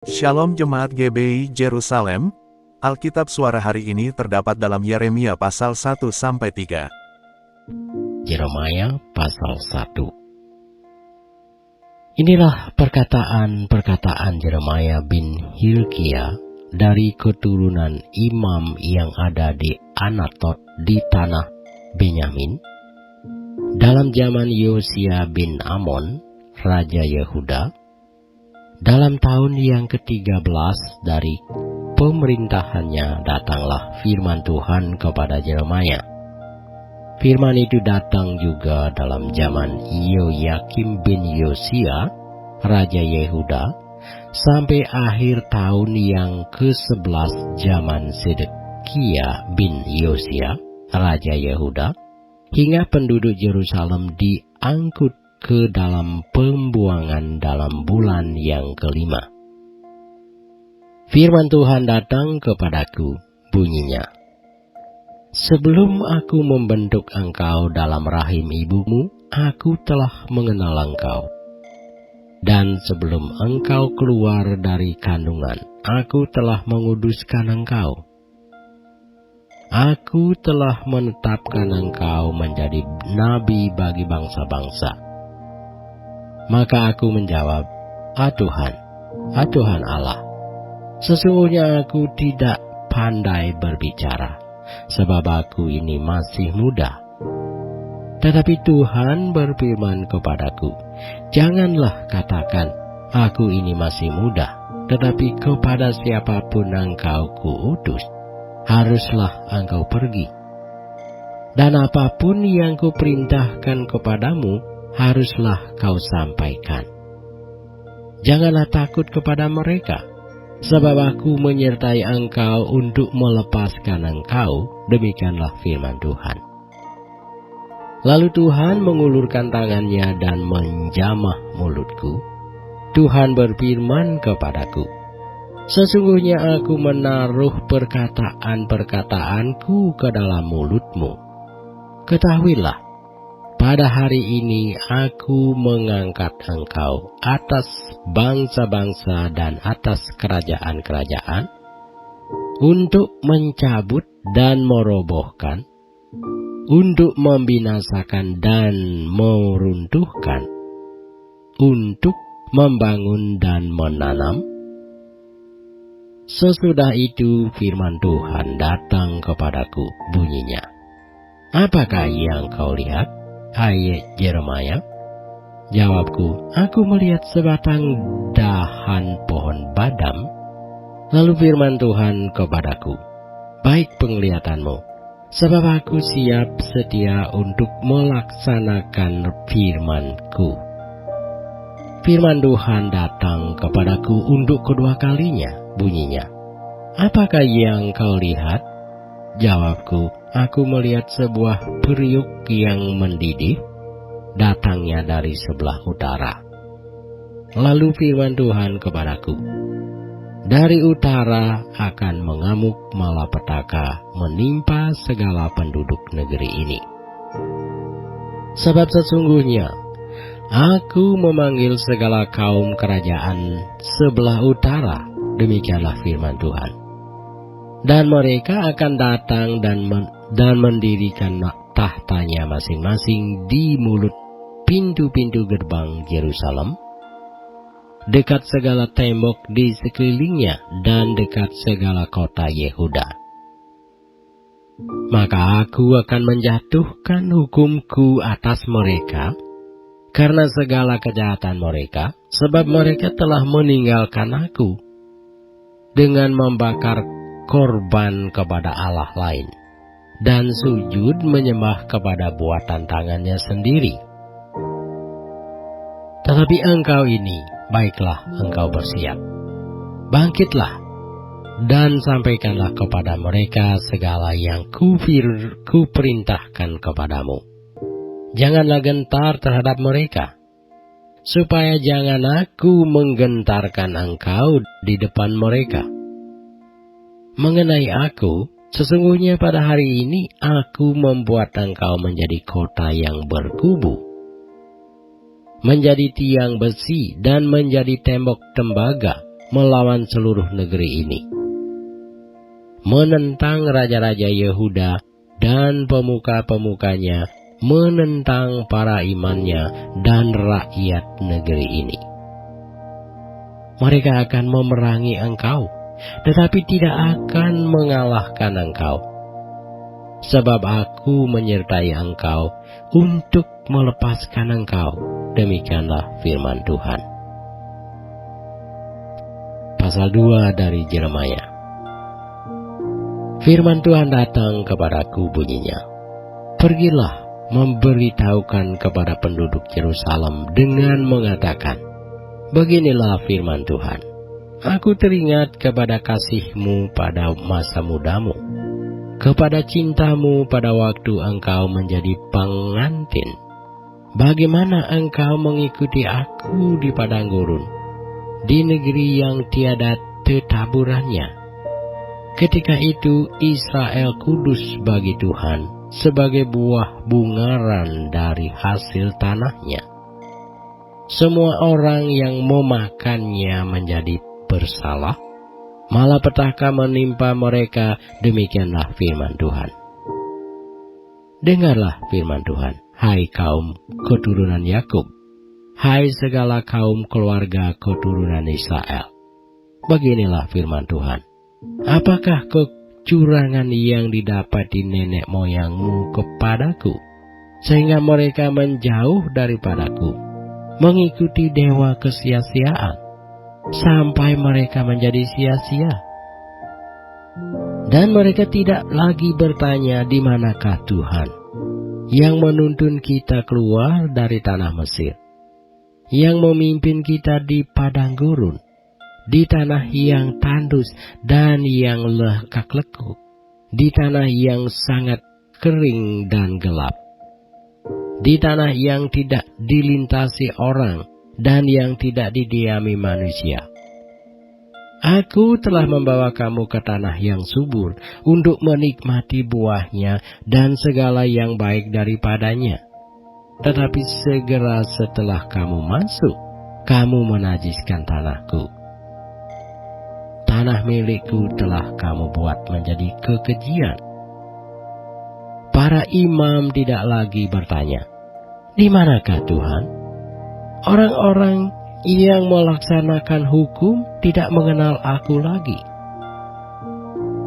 Shalom Jemaat GBI Jerusalem, Alkitab suara hari ini terdapat dalam Yeremia pasal 1-3. Yeremia pasal 1. Inilah perkataan-perkataan Yeremia bin Hilkia dari keturunan imam yang ada di Anatot di tanah Benyamin, dalam zaman Yosia bin Amon, Raja Yehuda, dalam tahun yang ke-13 dari pemerintahannya datanglah firman Tuhan kepada Yeremia. Firman itu datang juga dalam zaman Yoyakim bin Yosia, Raja Yehuda, sampai akhir tahun yang ke-11 zaman Sedekia bin Yosia, Raja Yehuda, hingga penduduk Yerusalem diangkut ke dalam pembuangan dalam bulan yang ke-5. Firman Tuhan datang kepadaku, bunyinya, sebelum aku membentuk engkau dalam rahim ibumu, aku telah mengenal engkau. Dan sebelum engkau keluar dari kandungan, aku telah menguduskan engkau. Aku telah menetapkan engkau menjadi nabi bagi bangsa-bangsa. Maka aku menjawab, Ah Tuhan Allah, sesungguhnya aku tidak pandai berbicara, sebab aku ini masih muda. Tetapi Tuhan berfirman kepadaku, janganlah katakan, aku ini masih muda, tetapi kepada siapapun engkau kuutus, haruslah engkau pergi. Dan apapun yang kuperintahkan kepadamu, haruslah kau sampaikan. Janganlah takut kepada mereka, sebab aku menyertai engkau untuk melepaskan engkau, demikianlah firman Tuhan. Lalu Tuhan mengulurkan tangannya dan menjamah mulutku. Tuhan berfirman kepadaku, sesungguhnya aku menaruh perkataan-perkataanku ke dalam mulutmu. Ketahuilah, pada hari ini aku mengangkat engkau atas bangsa-bangsa dan atas kerajaan-kerajaan untuk mencabut dan merobohkan, untuk membinasakan dan meruntuhkan, untuk membangun dan menanam. Sesudah itu firman Tuhan datang kepadaku, bunyinya, apakah yang kau lihat, hai Yeremia? Jawabku, aku melihat sebatang dahan pohon badam. Lalu firman Tuhan kepadaku, baik penglihatanmu, sebab aku siap sedia untuk melaksanakan firman-Ku. Firman Tuhan datang kepadaku untuk kedua kalinya, bunyinya, apakah yang kau lihat? Jawabku, aku melihat sebuah periuk yang mendidih, datangnya dari sebelah utara. Lalu firman Tuhan kepadaku, dari utara akan mengamuk malapetaka menimpa segala penduduk negeri ini. Sebab sesungguhnya aku memanggil segala kaum kerajaan sebelah utara, demikianlah firman Tuhan. Dan mereka akan datang dan mendirikan tahtanya masing-masing di mulut pintu-pintu gerbang Yerusalem, dekat segala tembok di sekelilingnya dan dekat segala kota Yehuda. Maka aku akan menjatuhkan hukumku atas mereka karena segala kejahatan mereka, sebab mereka telah meninggalkan aku dengan membakar korban kepada Allah lain dan sujud menyembah kepada buatan tangannya sendiri. Tetapi engkau ini, baiklah engkau bersiap, bangkitlah dan sampaikanlah kepada mereka segala yang kuperintahkan kepadamu. Janganlah gentar terhadap mereka, supaya jangan aku menggentarkan engkau di depan mereka. Mengenai aku, sesungguhnya pada hari ini aku membuat engkau menjadi kota yang berkubu, menjadi tiang besi dan menjadi tembok tembaga, melawan seluruh negeri ini, menentang raja-raja Yehuda dan pemuka-pemukanya, menentang para imannya dan rakyat negeri ini. Mereka akan memerangi engkau, tetapi tidak akan mengalahkan engkau, sebab aku menyertai engkau untuk melepaskan engkau. Demikianlah firman Tuhan. Pasal 2 dari Yeremia. Firman Tuhan datang kepadaku bunyinya, pergilah memberitahukan kepada penduduk Yerusalem dengan mengatakan, beginilah firman Tuhan, aku teringat kepada kasihmu pada masa mudamu, kepada cintamu pada waktu engkau menjadi pengantin. Bagaimana engkau mengikuti aku di padang gurun, di negeri yang tiada tetaburannya. Ketika itu Israel kudus bagi Tuhan, sebagai buah bungaran dari hasil tanahnya. Semua orang yang memakannya menjadi bersalah, malapetaka menimpa mereka. Demikianlah firman Tuhan. Dengarlah firman Tuhan, hai kaum keturunan Yakub, hai segala kaum keluarga keturunan Israel. Beginilah firman Tuhan, apakah kecurangan yang didapati nenek moyangmu kepadaku, sehingga mereka menjauh daripadaku, mengikuti dewa kesia-siaan, sampai mereka menjadi sia-sia? Dan mereka tidak lagi bertanya, di manakah Tuhan yang menuntun kita keluar dari tanah Mesir, yang memimpin kita di padang gurun, di tanah yang tandus dan yang lekak-lekuk, di tanah yang sangat kering dan gelap, di tanah yang tidak dilintasi orang dan yang tidak didiami manusia. Aku telah membawa kamu ke tanah yang subur untuk menikmati buahnya dan segala yang baik daripadanya. Tetapi segera setelah kamu masuk, kamu menajiskan tanahku. Tanah milikku telah kamu buat menjadi kekejian. Para imam tidak lagi bertanya, di manakah Tuhan? Orang-orang yang melaksanakan hukum tidak mengenal aku lagi.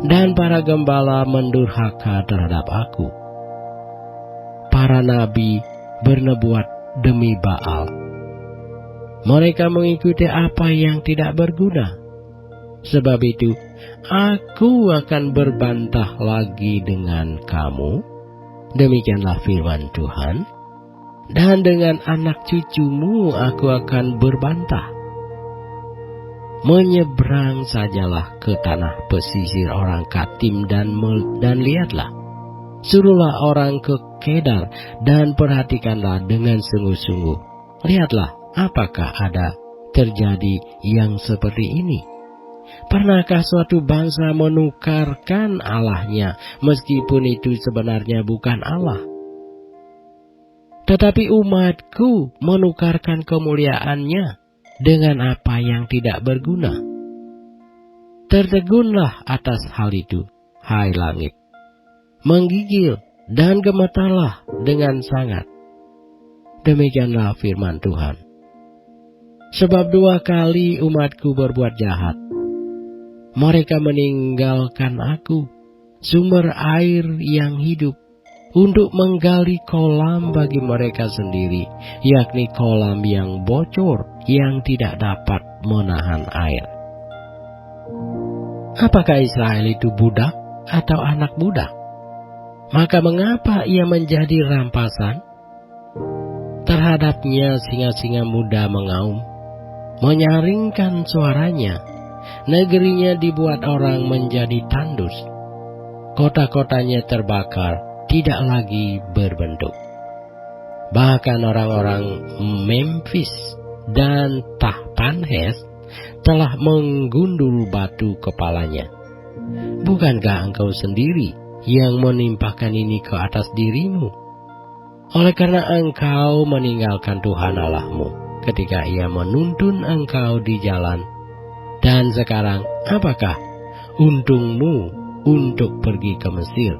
Dan para gembala mendurhaka terhadap aku. Para nabi bernubuat demi Baal. Mereka mengikuti apa yang tidak berguna. Sebab itu, aku akan berbantah lagi dengan kamu. Demikianlah firman Tuhan. Dan dengan anak cucumu aku akan berbantah. Menyeberang sajalah ke tanah pesisir orang Katim dan lihatlah. Suruhlah orang ke Kedar dan perhatikanlah dengan sungguh-sungguh. Lihatlah apakah ada terjadi yang seperti ini. Pernahkah suatu bangsa menukarkan Allahnya meskipun itu sebenarnya bukan Allah? Tetapi umatku menukarkan kemuliaannya dengan apa yang tidak berguna. Tertegunlah atas hal itu, hai langit. Menggigil dan gemetarlah dengan sangat. Demikianlah firman Tuhan. Sebab 2 kali umatku berbuat jahat. Mereka meninggalkan aku, sumber air yang hidup, untuk menggali kolam bagi mereka sendiri, yakni kolam yang bocor yang tidak dapat menahan air. Apakah Israel itu budak atau anak budak? Maka mengapa ia menjadi rampasan? Terhadapnya singa-singa muda mengaum, menyaringkan suaranya. Negerinya dibuat orang menjadi tandus. Kota-kotanya terbakar, tidak lagi berbentuk. Bahkan orang-orang Memphis dan Tahpanhes telah menggundul batu kepalanya. Bukankah engkau sendiri yang menimpakan ini ke atas dirimu? Oleh karena engkau meninggalkan Tuhan Allahmu ketika ia menuntun engkau di jalan, Dan sekarang, apakah untungmu untuk pergi ke Mesir?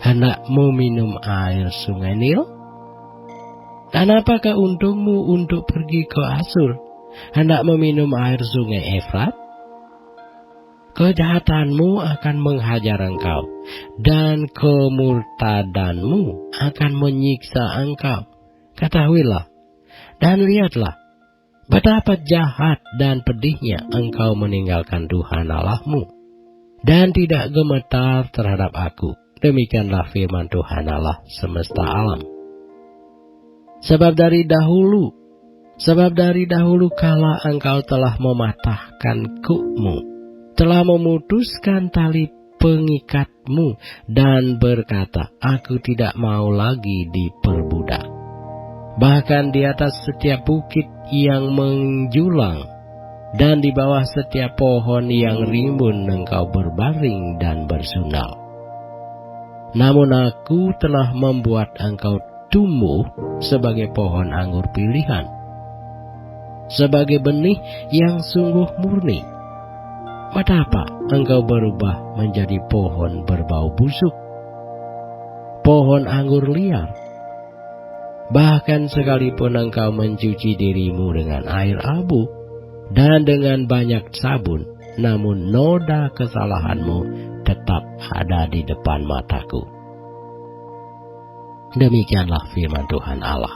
Hendakmu minum air sungai Nil? Dan apakah untungmu untuk pergi ke Asur? Hendakmu minum air sungai Efrat? Kejahatanmu akan menghajar engkau, dan kemurtadanmu akan menyiksa engkau. Ketahuilah dan lihatlah, betapa jahat dan pedihnya engkau meninggalkan Tuhan Allahmu, dan tidak gemetar terhadap aku. Demikianlah firman Tuhan Allah semesta alam. Sebab dari dahulu kala engkau telah mematahkan kukmu, telah memutuskan tali pengikatmu, dan berkata, aku tidak mau lagi diperbudak. Bahkan di atas setiap bukit yang menjulang, dan di bawah setiap pohon yang rimbun engkau berbaring dan bersundal. Namun aku telah membuat engkau tumbuh sebagai pohon anggur pilihan, sebagai benih yang sungguh murni. Betapa engkau berubah menjadi pohon berbau busuk, pohon anggur liar. Bahkan sekalipun engkau mencuci dirimu dengan air abu dan dengan banyak sabun, namun noda kesalahanmu tetap ada di depan mataku. Demikianlah firman Tuhan Allah.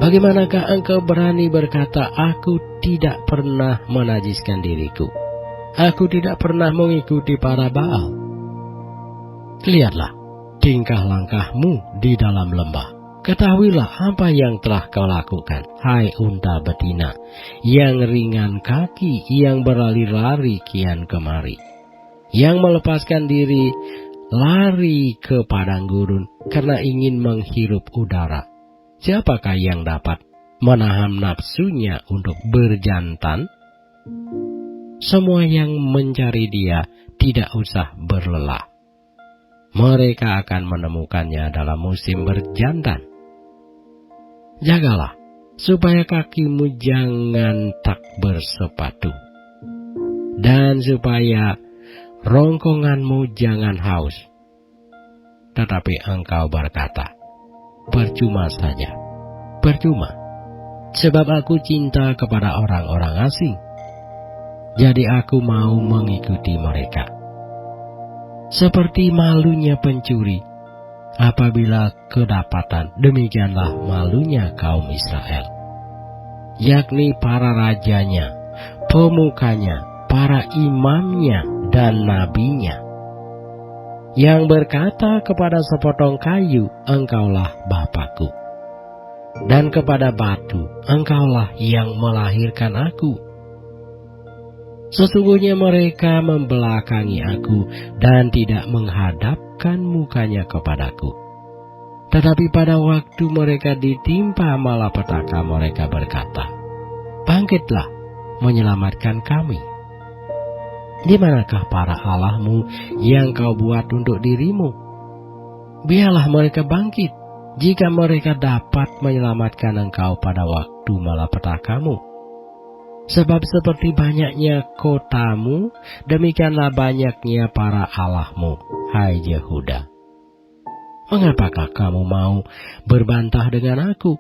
Bagaimanakah engkau berani berkata, aku tidak pernah menajiskan diriku, aku tidak pernah mengikuti para Baal? Lihatlah tingkah langkahmu di dalam lembah. Ketahuilah apa yang telah kau lakukan, hai unta betina, yang ringan kaki, yang berlari-lari kian kemari, yang melepaskan diri lari ke padang gurun karena ingin menghirup udara. Siapakah yang dapat menahan nafsunya untuk berjantan? Semua yang mencari dia tidak usah berlelah. Mereka akan menemukannya dalam musim berjantan. Jagalah supaya kakimu jangan tak bersepatu, dan supaya rongkonganmu jangan haus. Tetapi engkau berkata, percuma saja, percuma, sebab aku cinta kepada orang-orang asing, jadi aku mau mengikuti mereka. Seperti malunya pencuri apabila kedapatan, demikianlah malunya kaum Israel, yakni para rajanya, pemukanya, para imamnya, dan nabinya, yang berkata kepada sepotong kayu, engkaulah Bapakku, dan kepada batu, engkaulah yang melahirkan aku. Sesungguhnya mereka membelakangi aku dan tidak menghadapkan mukanya kepadaku. Tetapi pada waktu mereka ditimpa malapetaka, mereka berkata, bangkitlah, menyelamatkan kami. Di manakah para allahmu yang kau buat untuk dirimu? Biarlah mereka bangkit, jika mereka dapat menyelamatkan engkau pada waktu malapetakamu. Sebab seperti banyaknya kotamu, demikianlah banyaknya para allahmu, hai Yehuda. Mengapakah kamu mau berbantah dengan aku?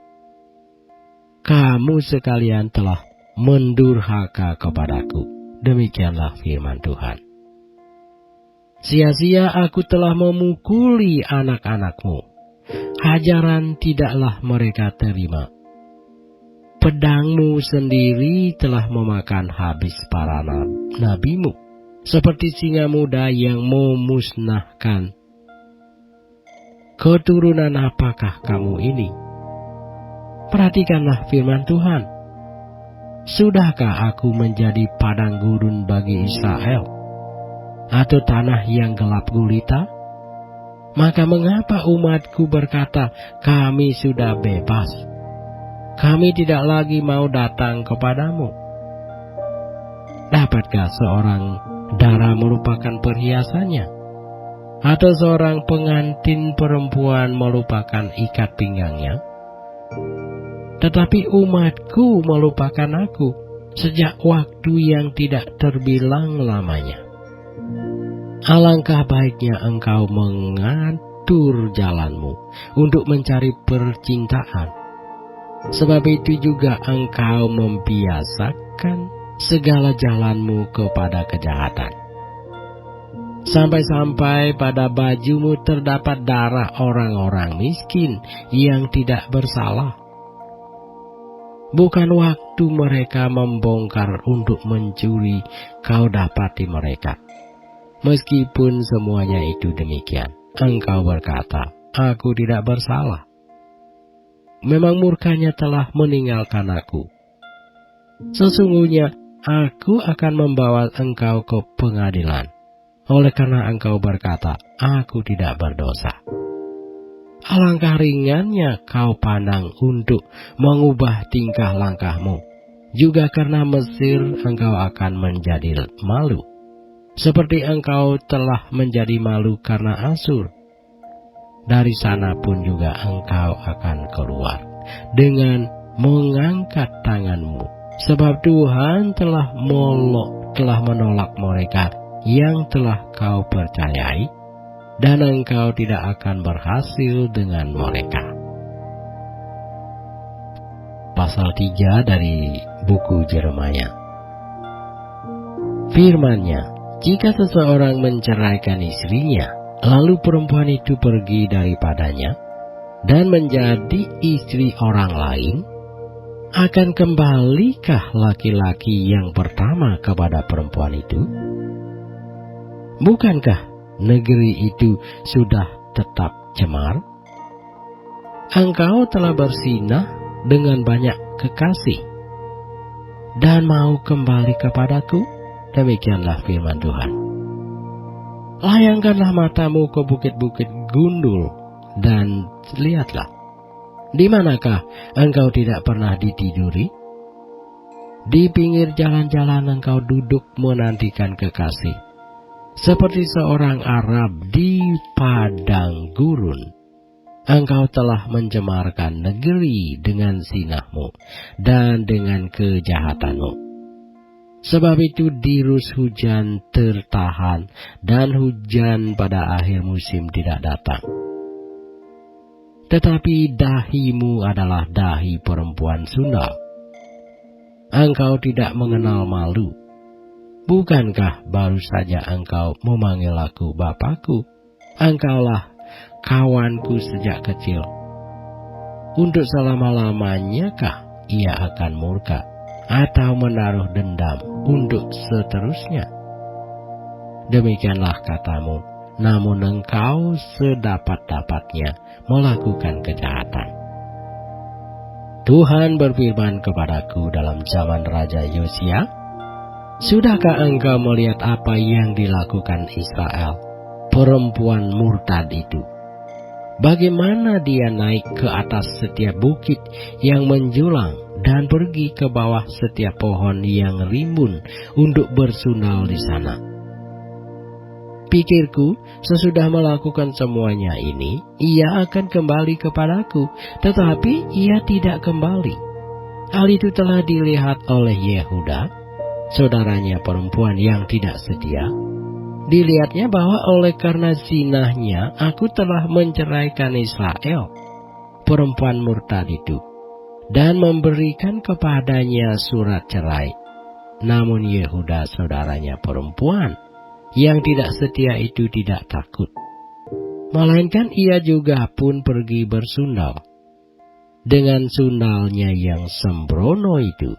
Kamu sekalian telah mendurhaka kepadaku. Demikianlah firman Tuhan. Sia-sia aku telah memukuli anak-anakmu, hajaran tidaklah mereka terima. Pedangmu sendiri telah memakan habis para nabimu, seperti singa muda yang memusnahkan. Keturunan apakah kamu ini? Perhatikanlah firman Tuhan. Sudahkah aku menjadi padang gurun bagi Israel, atau tanah yang gelap gulita? Maka mengapa umatku berkata, kami sudah bebas, kami tidak lagi mau datang kepadamu? Dapatkah seorang dara melupakan perhiasannya, atau seorang pengantin perempuan melupakan ikat pinggangnya? Tetapi umatku melupakan aku, sejak waktu yang tidak terbilang lamanya. Alangkah baiknya engkau mengatur jalanmu untuk mencari percintaan. Sebab itu juga engkau membiasakan segala jalanmu kepada kejahatan. Sampai-sampai pada bajumu terdapat darah orang-orang miskin yang tidak bersalah. Bukan waktu mereka membongkar untuk mencuri, kau dapati mereka. Meskipun semuanya itu demikian, engkau berkata, aku tidak bersalah. Memang murkanya telah meninggalkan aku. Sesungguhnya aku akan membawa engkau ke pengadilan, oleh karena engkau berkata, aku tidak berdosa. Alangkah ringannya kau pandang untuk mengubah tingkah langkahmu. Juga karena Mesir engkau akan menjadi malu, seperti engkau telah menjadi malu karena Asur. Dari sana pun juga engkau akan keluar dengan mengangkat tanganmu, sebab Tuhan telah menolak mereka yang telah kau percayai, dan engkau tidak akan berhasil dengan mereka. Pasal 3 dari buku Yeremia. Firman-Nya, jika seseorang menceraikan istrinya, lalu perempuan itu pergi daripadanya dan menjadi istri orang lain, akan kembalikah laki-laki yang pertama kepada perempuan itu? Bukankah negeri itu sudah tetap cemar? Engkau telah bersinah dengan banyak kekasih dan mau kembali kepadaku? Demikianlah firman Tuhan. Layangkanlah matamu ke bukit-bukit gundul dan lihatlah, di manakah engkau tidak pernah ditiduri? Di pinggir jalan-jalan engkau duduk menantikan kekasih, seperti seorang Arab di padang gurun. Engkau telah mencemarkan negeri dengan sinahmu dan dengan kejahatanmu. Sebab itu dirus hujan tertahan, dan hujan pada akhir musim tidak datang. Tetapi dahimu adalah dahi perempuan sundal. Engkau tidak mengenal malu. Bukankah baru saja engkau memanggil aku Bapakku? Engkaulah kawanku sejak kecil. Untuk selama-lamanyakah ia akan murka atau menaruh dendam untuk seterusnya? Demikianlah katamu, namun engkau sedapat-dapatnya melakukan kejahatan. Tuhan berfirman kepadaku dalam zaman Raja Yosia, sudahkah engkau melihat apa yang dilakukan Israel, perempuan murtad itu? Bagaimana dia naik ke atas setiap bukit yang menjulang dan pergi ke bawah setiap pohon yang rimbun untuk bersundal di sana. Pikirku, sesudah melakukan semuanya ini, ia akan kembali kepadaku, tetapi ia tidak kembali. Hal itu telah dilihat oleh Yehuda, saudaranya perempuan yang tidak setia. Dilihatnya bahwa oleh karena zinahnya aku telah menceraikan Israel, perempuan murtad itu, dan memberikan kepadanya surat cerai. Namun Yehuda saudaranya perempuan yang tidak setia itu tidak takut, melainkan ia juga pun pergi bersundal. Dengan sundalnya yang sembrono itu,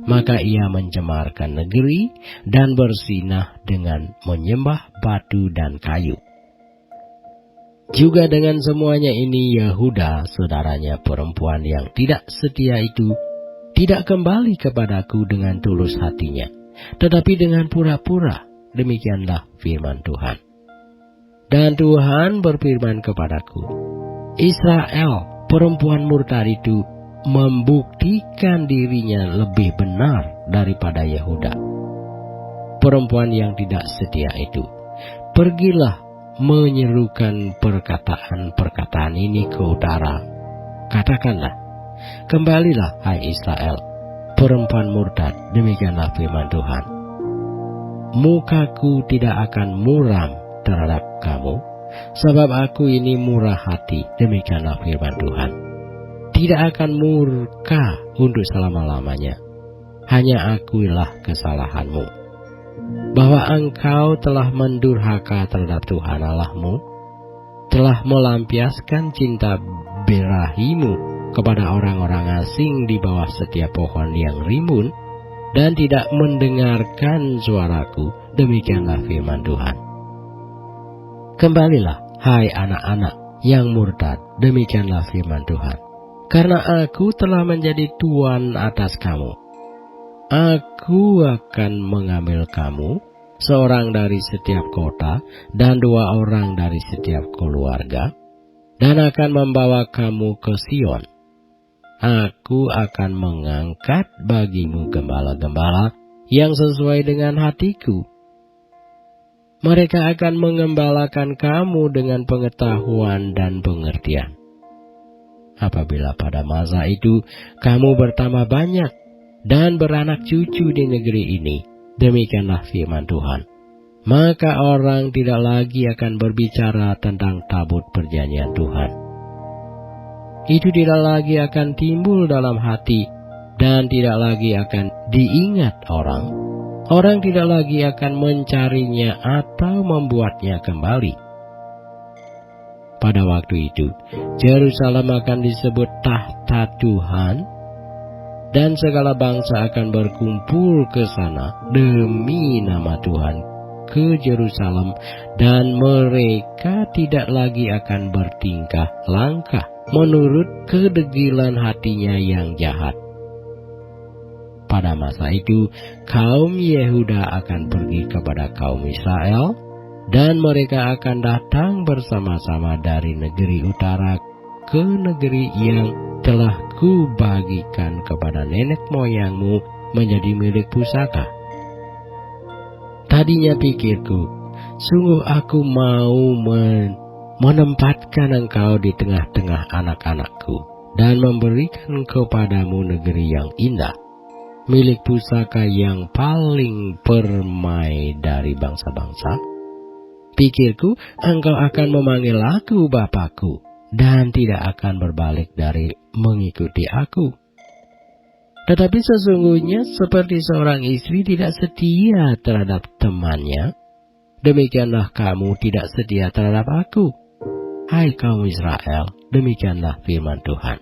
maka ia mencemarkan negeri dan bersinah dengan menyembah batu dan kayu. Juga dengan semuanya ini Yehuda, saudaranya perempuan yang tidak setia itu, tidak kembali kepadaku dengan tulus hatinya, tetapi dengan pura-pura. Demikianlah firman Tuhan. Dan Tuhan berfirman kepadaku, Israel, perempuan murtad itu, membuktikan dirinya lebih benar daripada Yehuda, perempuan yang tidak setia itu. Pergilah menyerukan perkataan-perkataan ini ke utara. Katakanlah, kembalilah hai Israel, perempuan murtad, demikianlah firman Tuhan. Mukaku tidak akan muram terhadap kamu, sebab aku ini murah hati, demikianlah firman Tuhan. Tidak akan murka untuk selama-lamanya. Hanya akuilah kesalahanmu, bahwa engkau telah mendurhaka terhadap Tuhan Allahmu, telah melampiaskan cinta birahimu kepada orang-orang asing di bawah setiap pohon yang rimbun, dan tidak mendengarkan suaraku, demikianlah firman Tuhan. Kembalilah, hai anak-anak yang murtad, demikianlah firman Tuhan. Karena aku telah menjadi tuan atas kamu. Aku akan mengambil kamu, seorang dari setiap kota dan 2 orang dari setiap keluarga, dan akan membawa kamu ke Sion. Aku akan mengangkat bagimu gembala-gembala yang sesuai dengan hatiku. Mereka akan mengembalakan kamu dengan pengetahuan dan pengertian. Apabila pada masa itu kamu bertambah banyak dan beranak cucu di negeri ini, demikianlah firman Tuhan, maka orang tidak lagi akan berbicara tentang tabut perjanjian Tuhan. Itu tidak lagi akan timbul dalam hati dan tidak lagi akan diingat orang. Orang tidak lagi akan mencarinya atau membuatnya kembali. Pada waktu itu, Yerusalem akan disebut tahta Tuhan, dan segala bangsa akan berkumpul ke sana demi nama Tuhan ke Yerusalem, dan mereka tidak lagi akan bertingkah langkah menurut kedegilan hatinya yang jahat. Pada masa itu, kaum Yehuda akan pergi kepada kaum Israel, dan mereka akan datang bersama-sama dari negeri utara ke negeri yang telah kubagikan kepada nenek moyangmu menjadi milik pusaka. Tadinya pikirku, sungguh aku mau menempatkan engkau di tengah-tengah anak-anakku dan memberikan kepadamu negeri yang indah, milik pusaka yang paling permai dari bangsa-bangsa. Pikirku, engkau akan memanggil aku Bapakku, dan tidak akan berbalik dari mengikuti aku. Tetapi sesungguhnya seperti seorang istri tidak setia terhadap temannya, demikianlah kamu tidak setia terhadap aku, hai kaum Israel, demikianlah firman Tuhan.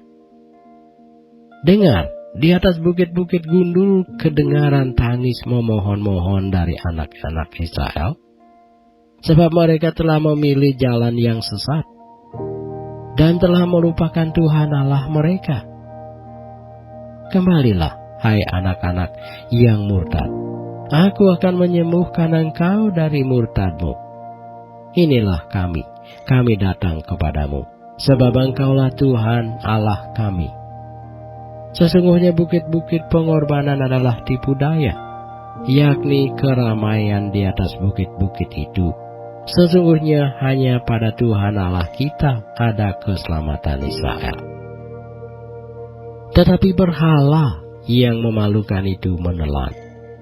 Dengar, di atas bukit-bukit gundul kedengaran tangis memohon-mohon dari anak-anak Israel, sebab mereka telah memilih jalan yang sesat dan telah melupakan Tuhan Allah mereka. Kembalilah, hai anak-anak yang murtad, aku akan menyembuhkan engkau dari murtadmu. Inilah kami datang kepadamu, sebab engkaulah Tuhan Allah kami. Sesungguhnya bukit-bukit pengorbanan adalah tipu daya, yakni keramaian di atas bukit-bukit itu. Sesungguhnya hanya pada Tuhan Allah kita ada keselamatan Israel. Tetapi berhala yang memalukan itu menelan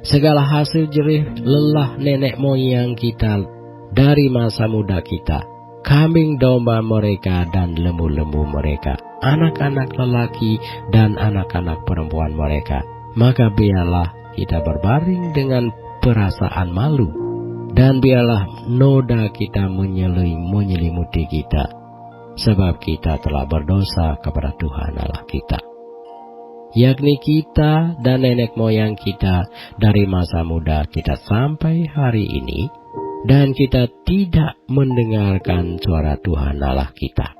segala hasil jerih lelah nenek moyang kita dari masa muda kita, kambing domba mereka dan lembu-lembu mereka, anak-anak lelaki dan anak-anak perempuan mereka. Maka biarlah kita berbaring dengan perasaan malu, dan biarlah noda kita menyelimuti kita, sebab kita telah berdosa kepada Tuhan Allah kita, yakni kita dan nenek moyang kita dari masa muda kita sampai hari ini, dan kita tidak mendengarkan suara Tuhan Allah kita.